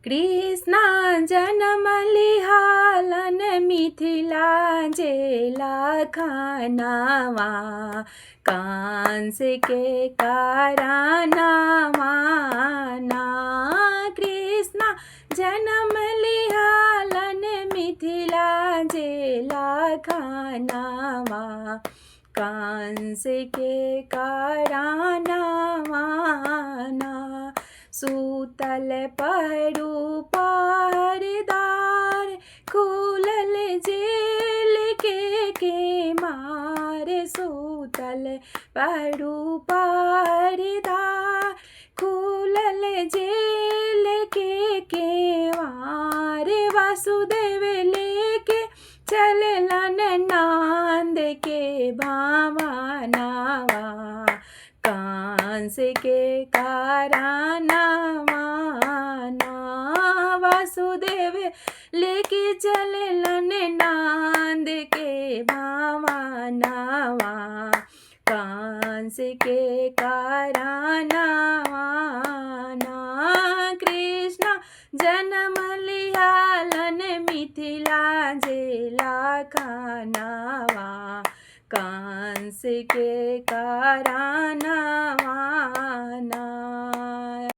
कृष्णा जन्म लिहालन मिथिला जेला खानावा कंस के कारनामा ना। कृष्णा जन्म लिहालन मिथिला जेला खानावा कंस के कारनामा ना। सूतल पहरू पहरेदार खुलल जेल के मार। सूतल पहरू पहरेदार खुलल जेल के मार। वासुदेव लेके चललन नांद के भावनावा कंस के कारनामा ना। वासुदेव लेके चललन नांद के भावनावा कंस के कारनामा ना। कृष्णा जन्म लिहालन मिथिला जेला खानावा कंस के कारनामा ना।